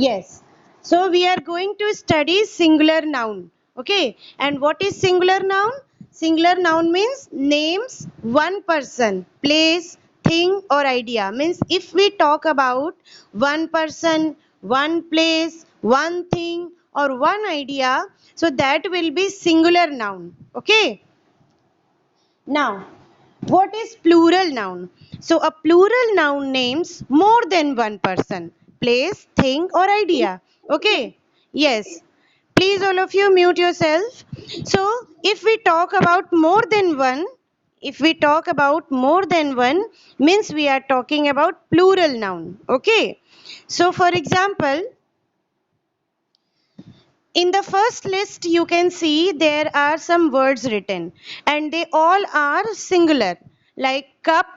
Yes. So we are going to study singular noun. Okay. And what is singular noun? Singular noun means names one person, place, thing or idea. Means if we talk about one person, one place, one thing or one idea, so that will be singular noun. Okay. Now, what is plural noun? So, a plural noun names more than one person, place, thing, or idea. Okay? Yes. Please, all of you, mute yourself. So, if we talk about more than one, means we are talking about plural noun. Okay? So, for example, in the first list you can see there are some words written and they all are singular like cup,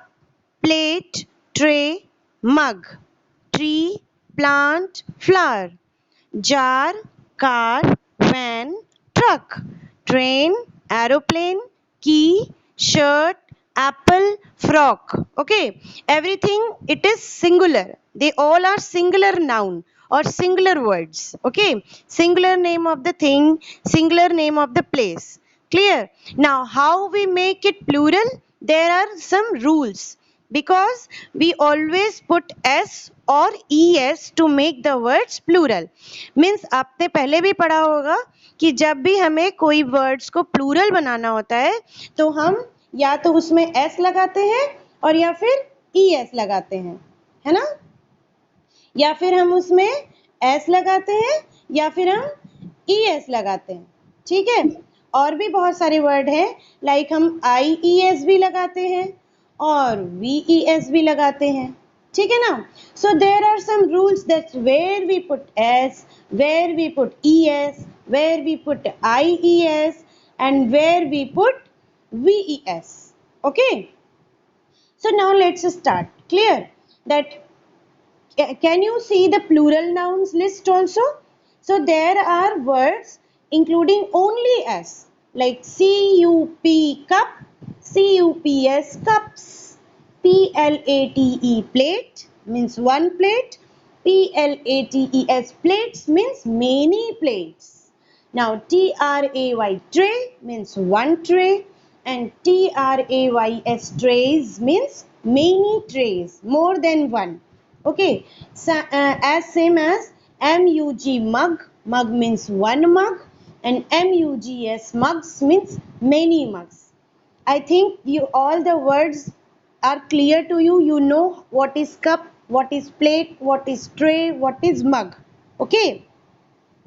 plate, tray, mug, tree, plant, flower, jar, car, van, truck, train, aeroplane, key, shirt, apple, frock. Okay, everything it is singular. They all are singular noun or singular words. Okay, singular name of the thing, singular name of the place. Clear? Now, how we make it plural? There are some rules because we always put s or es to make the words plural. Means आपने पहले भी पढ़ा होगा कि जब भी हमें कोई वर्ड्स को प्लूरल बनाना होता है तो हम या तो उसमें एस लगाते हैं और या फिर ई एस लगाते हैं, है ना, या फिर हम उसमें एस लगाते हैं या फिर हम ई एस लगाते हैं. ठीक है, और भी बहुत सारे वर्ड हैं लाइक हम आई ई एस भी लगाते हैं और वी ई एस भी लगाते हैं. ठीक है ना. So there are some rules that where we put S, where we put E S, where we put I E S and where we put VES. Okay. So now let's start. Clear? That can you see the plural nouns list also? So there are words including only S like CUP cup, CUPS cups, PLATE plate means one plate, PLATES plates means many plates. Now TRAY tray means one tray and TRAYS trays means many trays, more than one. Okay, so, as same as MUG mug, mug means one mug and MUGS mugs means many mugs. I think you all the words are clear to you. You know what is cup, what is plate, what is tray, what is mug. Okay.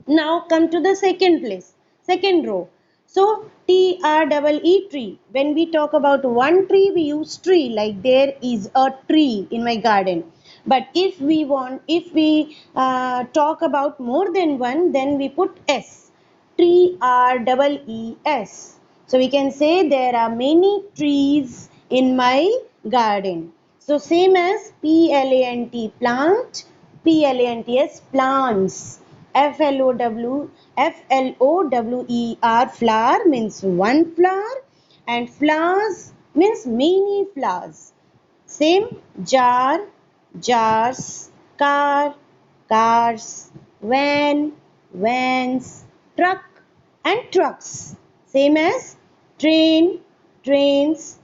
Now come to the second place, second row. So TREE tree. When we talk about one tree, we use tree like there is a tree in my garden. But if we talk about more than one, then we put S. TREES. So we can say there are many trees in my garden. So same as PLANT plant, PLANTS plants. FLOWER flower means one flower and flowers means many flowers. Same jar, jars, car, cars, van, vans, truck and trucks. Same as train, trains.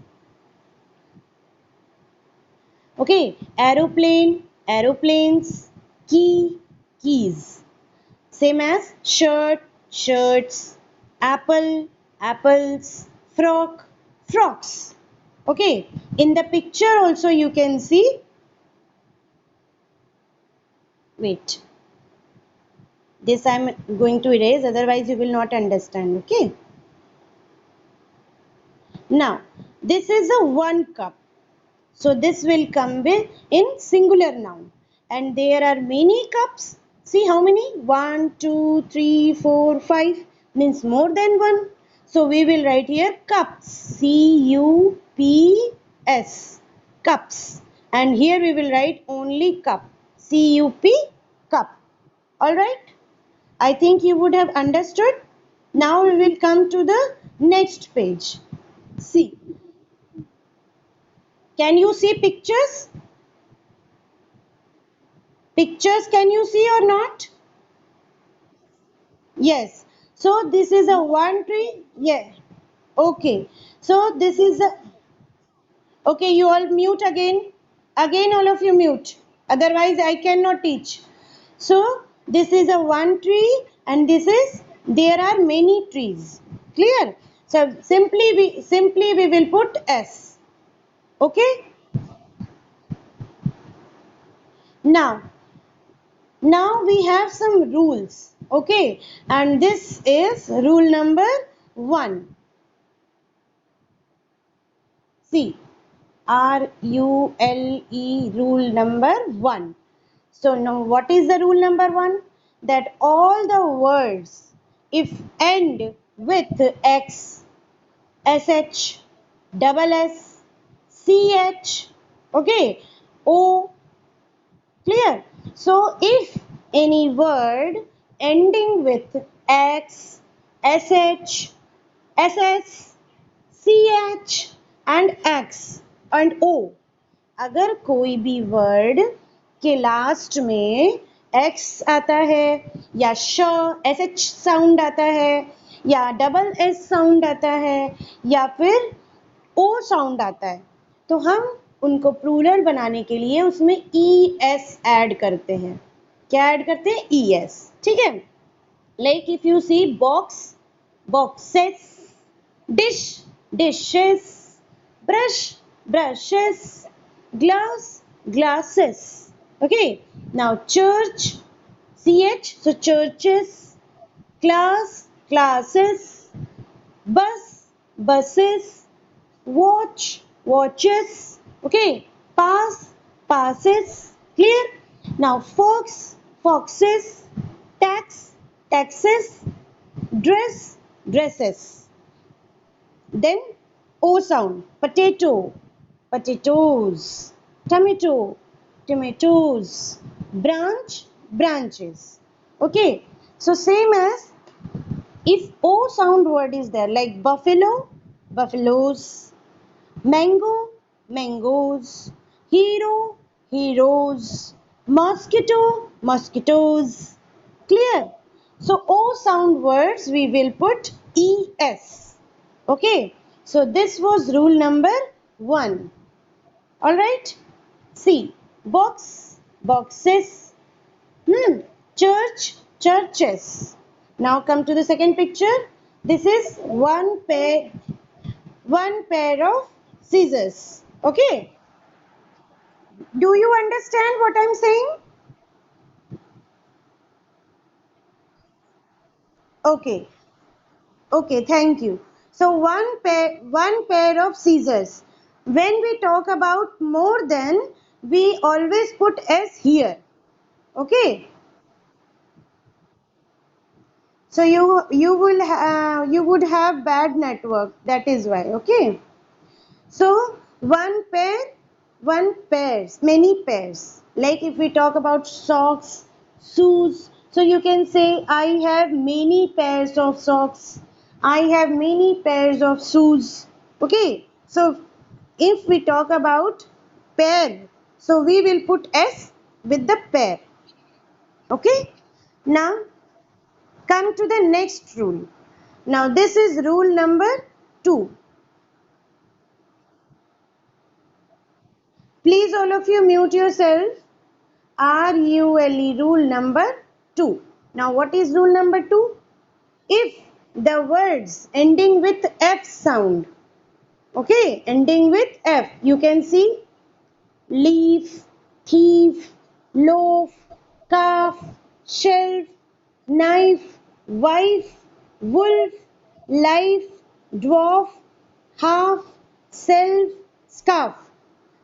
Okay, aeroplane, aeroplanes, key, keys. Same as shirt, shirts, apple, apples, frock, frocks. Okay, in the picture also you can see, wait, this I am going to erase, otherwise you will not understand. Okay. Now, this is a one cup. So this will come in singular noun and there are many cups. See how many? 1, 2, 3, 4, 5 means more than one. So we will write here cups, CUPS, cups, and here we will write only cup, CUP, cup. Alright, I think you would have understood. Now we will come to the next page. See, can you see pictures? Pictures can you see or not? Yes. So this is a one tree. Yeah. Okay. So this is a okay. You all mute again. Again, all of you mute. Otherwise, I cannot teach. So this is a one tree, and this is there are many trees. Clear? So simply we will put S. Okay. Now now we have some rules. Okay, and this is rule number 1. See, RULE, rule number 1. So now what is the rule number 1? That all the words if end with X, SH, double S, CH, okay, O, clear? So if any word ending with X, SH, SS, CH and X and O, अगर कोई भी word के last में x आता है या श S H sound आता है या डबल एस साउंड आता है या फिर ओ साउंड आता है तो हम उनको प्लूरल बनाने के लिए उसमें ई एस ऐड करते हैं. क्या ऐड करते हैं? E S. ठीक है. Like if you see box, boxes, dish, dishes, brush, brushes, glass, glasses. Okay. Now church, ch, so churches, class, classes, bus, buses, watch, watches. Okay. Pass, passes. Clear? Now fox, foxes, tax, taxes, dress, dresses. Then O sound. Potato, potatoes. Tomato, tomatoes. Branch, branches. Okay. So same as if O sound word is there like buffalo, buffaloes. Mango, mangoes. Hero, heroes. Mosquito, mosquitoes. Clear? So O sound words we will put ES. Okay. So this was rule number 1. Alright. See. Box, boxes. Church, churches. Now come to the second picture. This is one pair of scissors. Okay. Do you understand what I'm saying? Okay. Okay, thank you. So one pair of scissors. When we talk about more than, we always put S here. Okay. So you would have bad network. That is why. Okay. So one pairs, many pairs. Like if we talk about socks, shoes, so you can say I have many pairs of socks. I have many pairs of shoes. Okay. So if we talk about pair, so we will put S with the pair. Okay. Now come to the next rule. Now this is rule number 2. Please all of you mute yourself. RULE, rule number 2. Now what is rule number 2? If the words ending with F sound, okay, ending with F, you can see leaf, thief, loaf, calf, shelf, knife, wife, wolf, life, dwarf, half, self, scarf.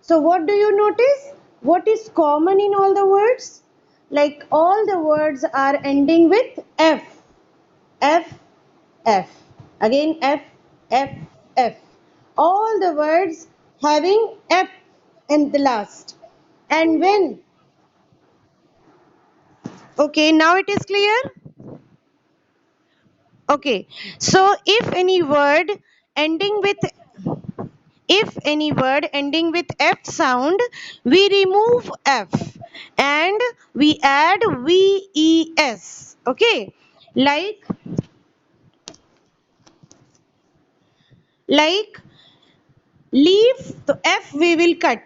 So what do you notice? What is common in all the words? Like all the words are ending with F. F, F. Again F, F, F. All the words having F in the last. And when, okay, now it is clear? Okay. So ending with if any word ending with F sound, we remove F and we add VES. Okay, like like leaf, so F we will cut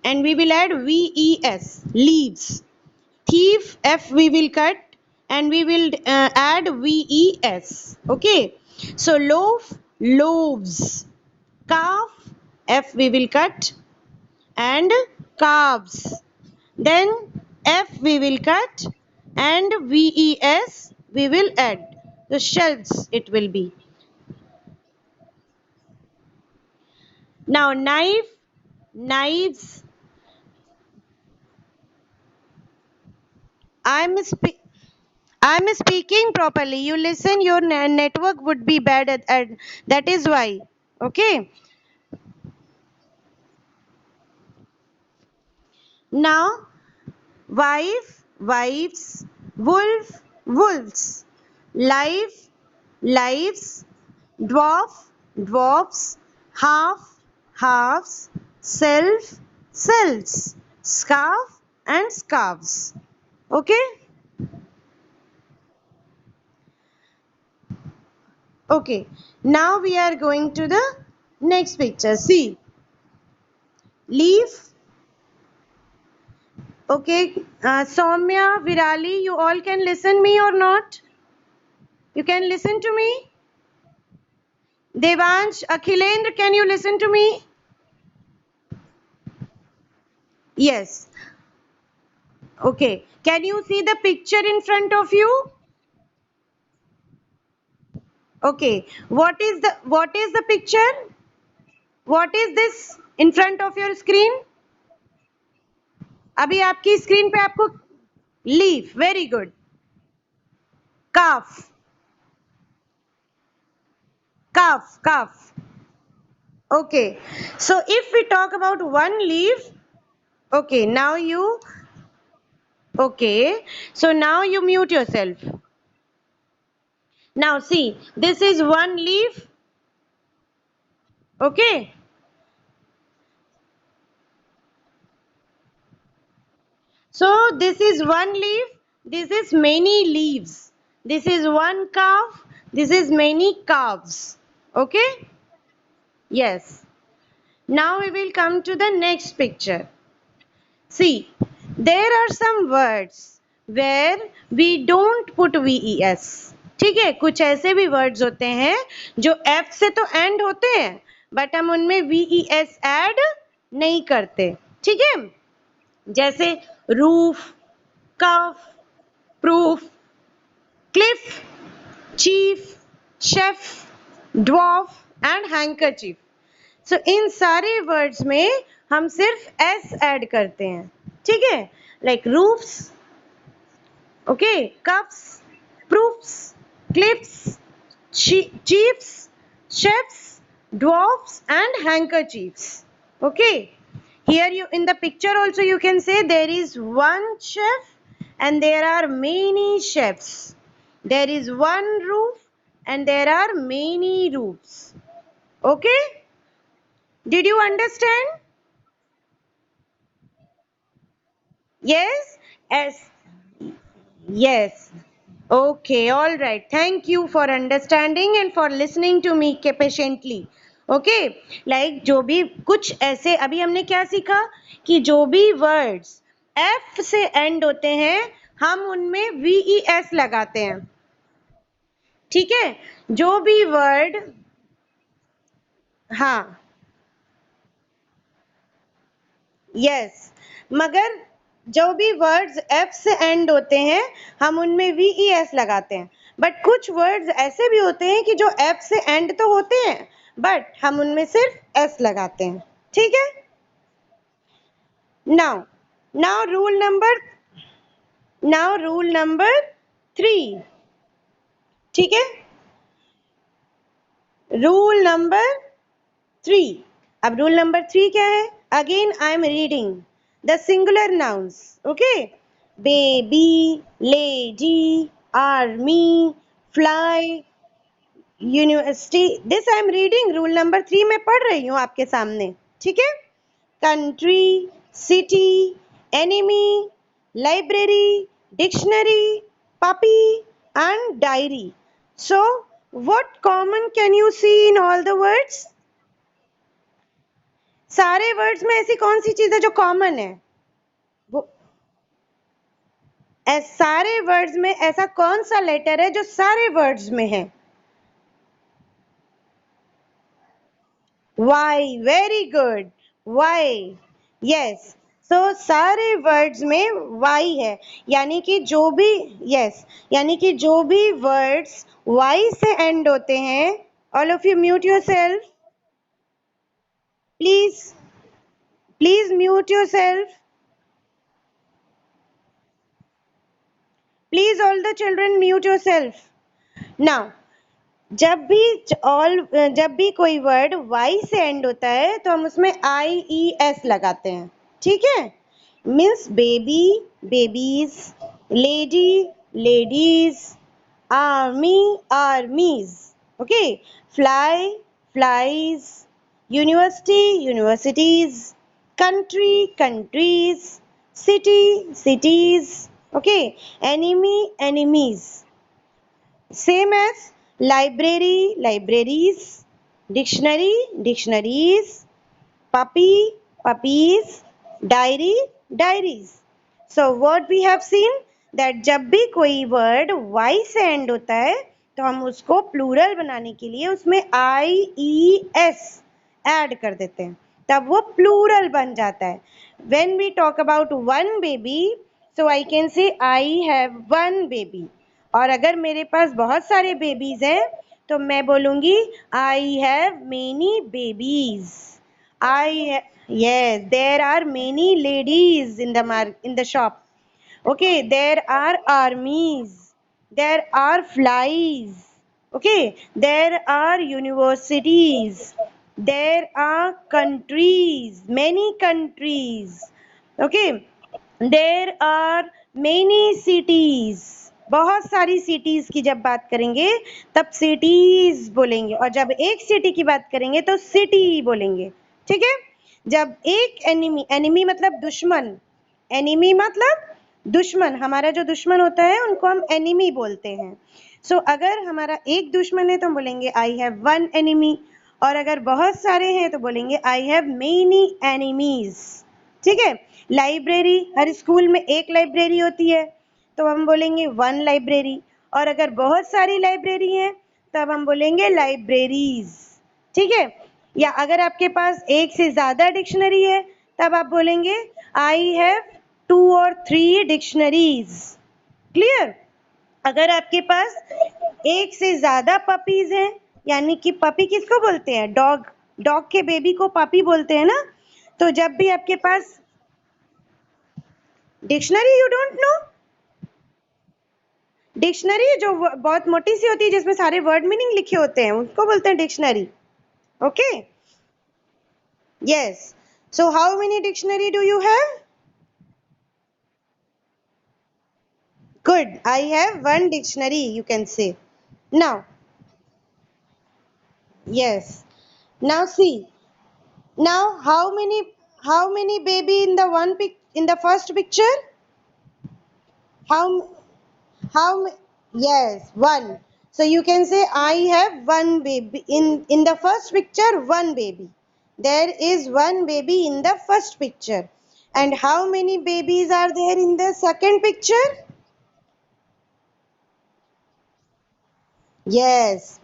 and we will add VES, leaves. Thief, F we will cut and we will add VES. Okay, so loaf, loaves. Calf, F we will cut and calves. Then F we will cut and VES we will add. The shelves it will be. Now knife, knives. I'm spe- I'm speaking properly. You listen. Your network would be bad at that is why. Okay. Now wife, wives, wolf, wolves, life, lives, dwarf, dwarfs, half, halves, self, selves, scarf and scarves. Okay? Okay. Now we are going to the next picture. See, leaf. Okay. Soumya, Virali, you all can listen me or not? You can listen to me? Devansh, Akhilendra, can you listen to me? Yes. Okay. Can you see the picture in front of you? Okay. What is the picture? What is this in front of your screen? अभी आपकी screen पे आपको leaf very good calf calf. Okay. So if we talk about one leaf, okay, now you okay. So now you mute yourself. Now see, this is one leaf. Okay. So this is one leaf, this is many leaves. This is one calf, this is many calves. Okay? Yes. Now we will come to the next picture. See, there are some words where we don't put VES. ठीक है, कुछ ऐसे भी words होते हैं जो F से तो एंड होते हैं बट हम उनमें VES ऐड नहीं करते. ठीक है, जैसे roof, cuff, proof, cliff, chief, chef, dwarf and handkerchief. So in सारे वर्ड्स में हम सिर्फ एस ऐड करते हैं. ठीक है, like roofs, okay, coughs, proofs, cliffs, chiefs, chefs, dwarfs and handkerchiefs. Okay, here you in the picture also you can say there is one chef and there are many chefs. There is one roof and there are many roofs. Okay, did you understand? Yes. Yes. Yes. Okay, all right. Thank you for understanding and for listening to me patiently. Okay, like जो भी कुछ ऐसे अभी हमने क्या सीखा कि जो भी वर्ड्स एफ से एंड होते हैं हम उनमें VES लगाते हैं. ठीक है, जो भी वर्ड, हाँ, यस, मगर जो भी वर्ड्स एफ से एंड होते हैं हम उनमें VES लगाते हैं. बट कुछ वर्ड्स ऐसे भी होते हैं कि जो एफ से एंड तो होते हैं बट हम उनमें सिर्फ एस लगाते हैं. ठीक है, नाउ नाउ रूल नंबर 3. ठीक है, रूल नंबर 3. अब रूल नंबर 3 क्या है? Again I am reading the singular nouns. Okay, baby, lady, army, fly, university. This I am reading. Rule number 3 में पढ़ रही हूँ आपके सामने. ठीक है, country, city, enemy, library, dictionary, puppy, and diary. So, what common can you see in all the words? सारे words में ऐसी कौन सी चीज है जो कॉमन है? वो सारे वर्ड्स में ऐसा कौन सा लेटर है जो सारे वर्ड्स में है? Y, very good, Y, yes. So सारे वर्ड्स में वाई है, यानी कि जो भी, यस, यानी कि जो भी वर्ड्स वाई से एंड होते हैं, all of you mute your self, please, please mute your self, please all the children mute your self. Now जब भी कोई वर्ड वाई से एंड होता है तो हम उसमें आई ई एस लगाते हैं, ठीक है? Means baby, babies, lady, ladies, army, आर्मीज, okay, fly, flies, university, universities, country, countries, city, cities, okay, enemy, enemies. Same as library, libraries, dictionary, dictionaries, puppy, puppies, diary, diaries. So what we have seen that जब भी कोई word y से end होता है तो हम उसको plural बनाने के लिए उसमें i e s add कर देते हैं, तब वो plural बन जाता है. When we talk about one baby, so I can say I have one baby. और अगर मेरे पास बहुत सारे बेबीज हैं तो मैं बोलूंगी I have many babies. I, yes, there are many ladies in the shop. Okay, there are armies, there are flies, okay, there are universities, there are countries, many countries, okay, there are many cities. बहुत सारी cities की जब बात करेंगे तब cities बोलेंगे, और जब एक सिटी की बात करेंगे तो सिटी बोलेंगे, ठीक है? जब एक एनिमी, एनिमी मतलब दुश्मन, एनिमी मतलब दुश्मन, हमारा जो दुश्मन होता है उनको हम एनिमी बोलते हैं. सो अगर हमारा एक दुश्मन है तो हम बोलेंगे आई हैव वन एनिमी, और अगर बहुत सारे हैं तो बोलेंगे आई हैव मेनी एनिमीज, ठीक है? लाइब्रेरी, हर स्कूल में एक लाइब्रेरी होती है तो हम बोलेंगे वन लाइब्रेरी, और अगर बहुत सारी लाइब्रेरी हैं तब हम बोलेंगे लाइब्रेरीज, ठीक है? या अगर आपके पास एक से ज्यादा डिक्शनरी है तब आप बोलेंगे I have 2 or 3 dictionaries. Clear? अगर आपके पास एक से ज्यादा पपीज हैं, यानी कि पपी किसको बोलते हैं? डॉग, डॉग के बेबी को पपी बोलते हैं ना. तो जब भी आपके पास dictionary, you don't know? Dictionary जो बहुत मोटी सी होती है जिसमें सारे वर्ड मीनिंग लिखे होते हैं उसको बोलते हैं dictionary. Okay, yes. So how many dictionary do you have? Good. I have one dictionary, you can say. Now, yes. Now see. Now how many baby in the in the first picture? How how yes, one. So you can say I have one baby in the first picture, one baby. There is one baby in the first picture. And how many babies are there in the second picture? Yes,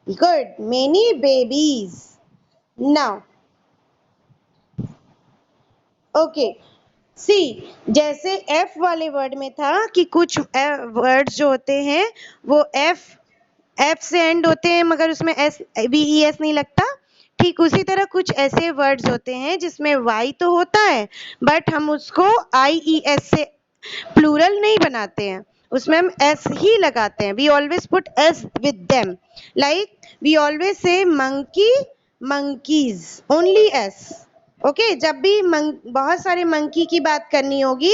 good, many babies. Now, okay. सी, जैसे F वाले word में था कि कुछ words जो होते हैं वो एफ एफ से एंड होते हैं मगर उसमें एस बी ई एस नहीं लगता, ठीक उसी तरह कुछ ऐसे वर्ड्स होते हैं जिसमें वाई तो होता है बट हम उसको आई ई एस से प्लूरल नहीं बनाते हैं, उसमें हम एस ही लगाते हैं. We always put S with them, like we always say monkey, monkeys, only S. Okay, जब भी बहुत सारे मंकी की बात करनी होगी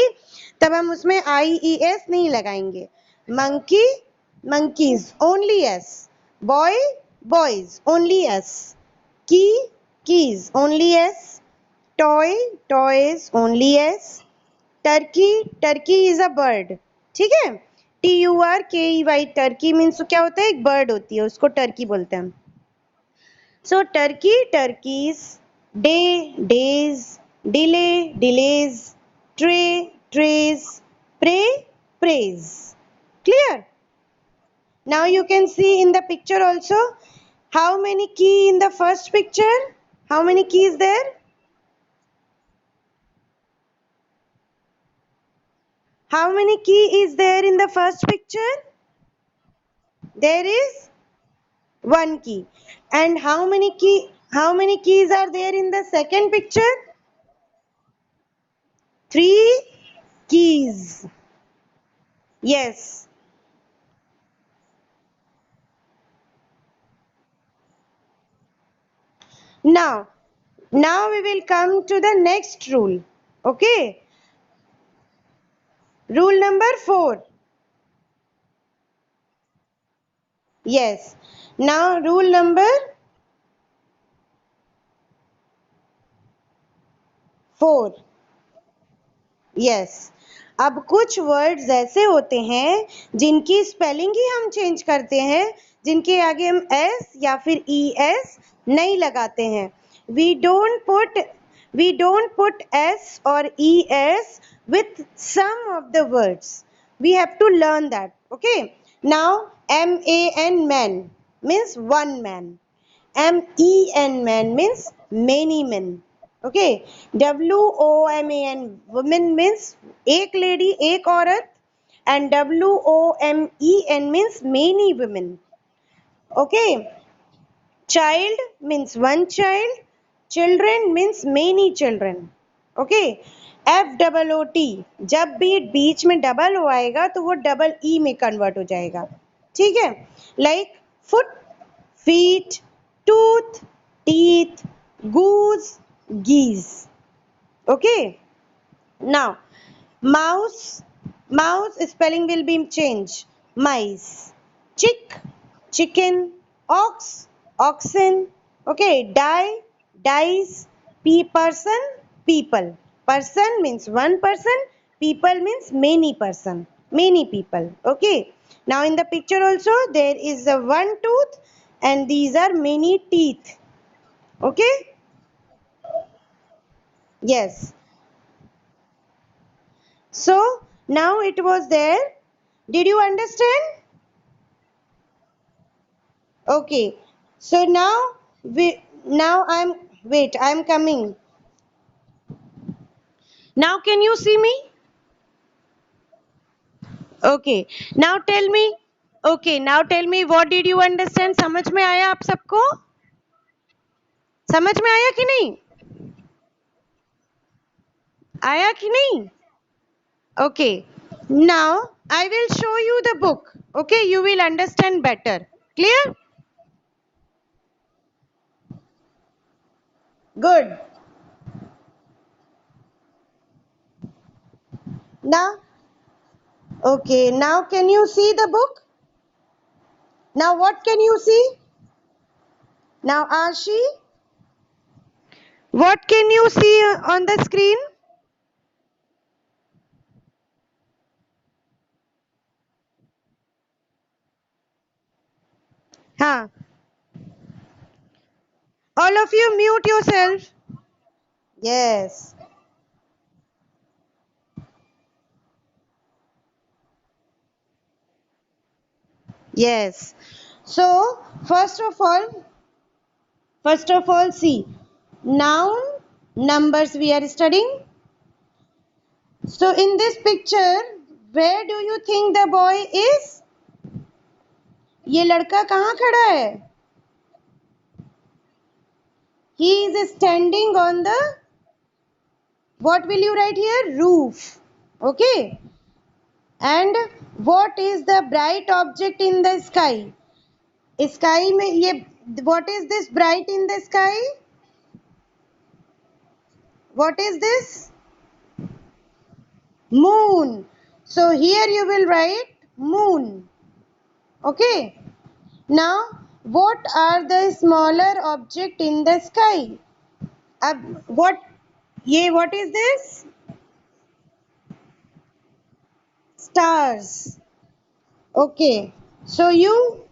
तब हम उसमें आई ई एस नहीं लगाएंगे. Monkey, monkeys, only S. Boy, boys, only S. Key, keys, only S. Toy, toys, only S. Turkey, turkey is a bird, ठीक है। TURKEY, टर्की मीन्स क्या होता है, एक बर्ड होती है, उसको टर्की बोलते हैं। So turkey, turkeys, day, days, delay, delays, tray, trays, pray, prays. Clear? Now you can see in the picture also how many key in the first picture? How many keys there? How many key is there in the first picture? There is one key. And how many keys are there in the second picture? Three keys. Yes. Now, now we will come to the next rule. Okay. Rule number 4. Yes. Now rule number 4. Yes. अब कुछ words ऐसे होते हैं जिनकी spelling ही हम change करते हैं, जिनके आगे हम एस या फिर ई एस नहीं लगाते हैं। We don't put we don't put S और E S with some of the words. We have to learn that. Okay. Now MAN, man means one man. MEN, man means many men. Okay. WOMAN, woman means एक lady, एक औरत, and WOMEN means many women. Okay. Child means one child. Children means many children. Okay. FOOT, जब भी बीच में double O आएगा तो वो double E में कन्वर्ट हो जाएगा, ठीक है। Like foot, feet, tooth, teeth, goose, geese. Okay. Now, mouse, mouse spelling will be changed. Mice. Chick, chicken. Ox, oxen. Okay. Die, dice. Person, people. Person means one person. People means many person. Many people. Okay. Now in the picture also there is a one tooth and these are many teeth. Okay. Yes. So now it was there. Did you understand? Okay. So now I'm coming. Now can you see me? Okay. Now tell me. Okay. Now tell me what did you understand? समझ में आया आप सबको? समझ में आया कि नहीं? आया कि नहीं? Okay. Now I will show you the book. Okay. You will understand better. Clear? Good. Now, okay. Now can you see the book? Now what can you see? Now Ashi, what can you see on the screen? Huh. All of you mute yourself. Yes. Yes. So first of all, see noun, numbers we are studying. So in this picture, where do you think the boy is? ये लड़का कहाँ खड़ा है? He is standing on the, what will you write here? Roof. Okay. And what is the bright object in the sky? Sky में ये, what is this bright in the sky? What is this? Moon. So here you will write moon. Okay. Now what are the smaller object in the sky? अब what, ये what is this? stars. Okay. So you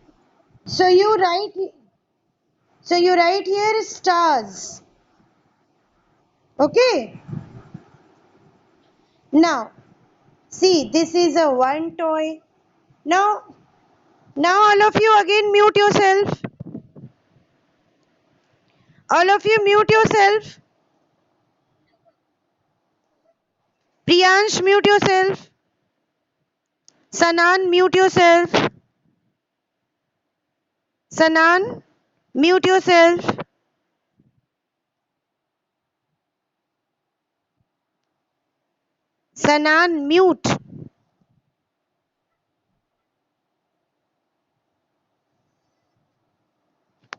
so you write so you write here stars. Okay. Now see, this is a one toy. Now all of you again mute yourself. All of you mute yourself. Priyansh, mute yourself. Sanan, mute yourself. Sanan, mute yourself. Sanan, mute.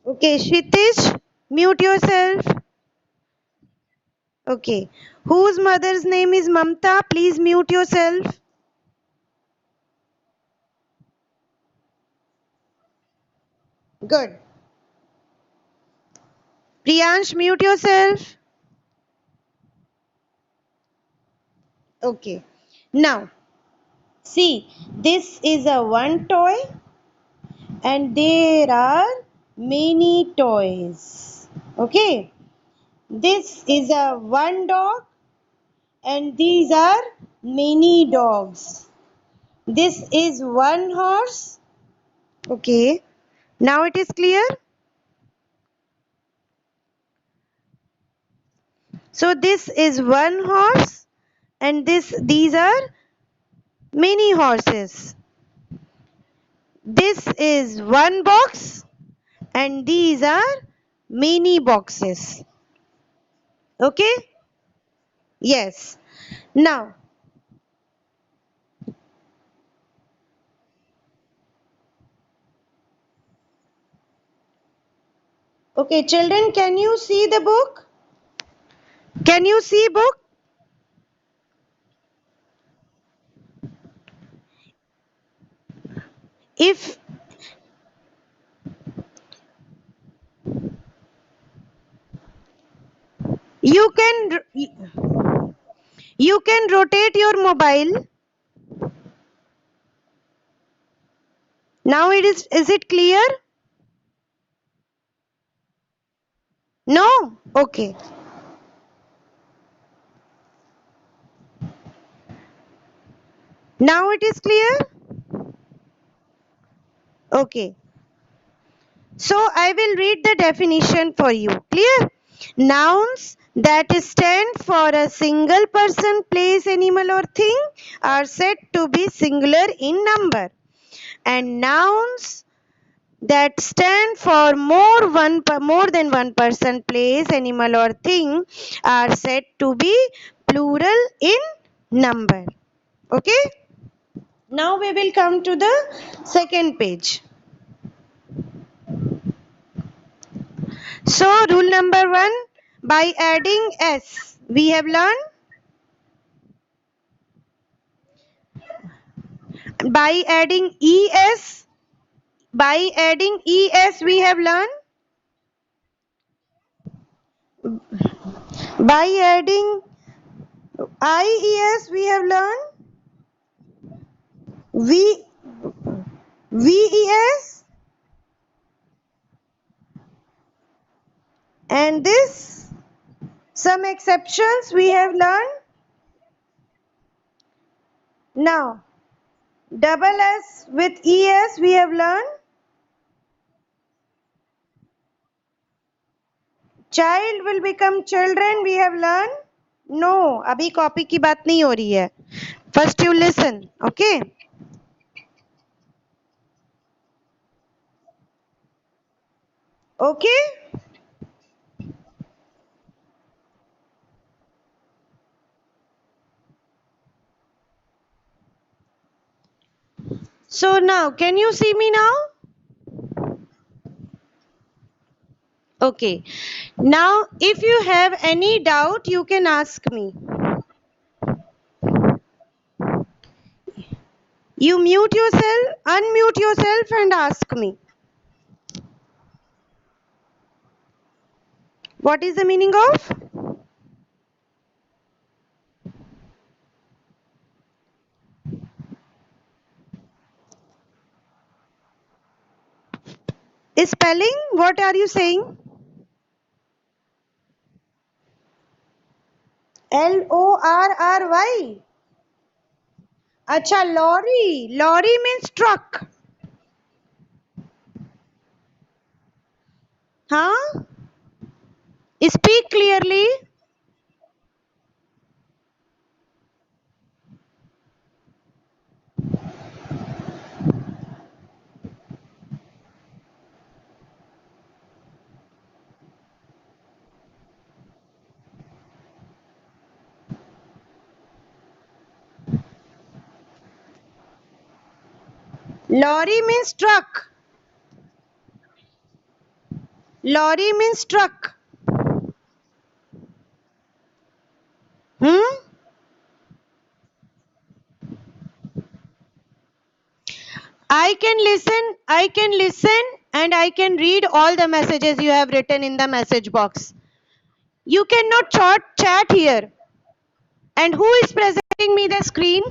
Okay, Shitish, mute yourself. Okay. Whose mother's name is Mamta? Please mute yourself. Good. Priyansh, mute yourself. Okay. Now, see, this is a one toy and there are many toys. Okay. This is a one dog and these are many dogs. This is one horse. Okay. Now it is clear. So this is one horse and these are many horses. This is one box and these are many boxes. Okay? Yes. Now, okay, children, can you see the book? Can you see book? If you can you can rotate your mobile. Now is it clear? No? Okay. Now it is clear? Okay. So I will read the definition for you. Clear? Nouns that stand for a single person, place, animal or thing are said to be singular in number. And nouns that stand for more than one person, place, animal or thing are said to be plural in number. Okay? Now we will come to the second page. So rule number 1, by adding s we have learned, by adding es we have learned, by adding ies we have learned, v ves, and this some exceptions we have learned. Now double s with es we have learned, child will become children we have learned. No, अभी copy की बात नहीं हो रही है. First you listen. Okay? Okay? So now, can you see me now? Okay. Now, if you have any doubt, you can ask me. You mute yourself, unmute yourself and ask me. What is the meaning of? Spelling, what are you saying? Lorry. Acha, lorry. Lorry means truck. Huh? Speak clearly. Lorry means truck. Lorry means truck. Hmm? I can listen and I can read all the messages you have written in the message box. You cannot chat here. And who is presenting me the screen?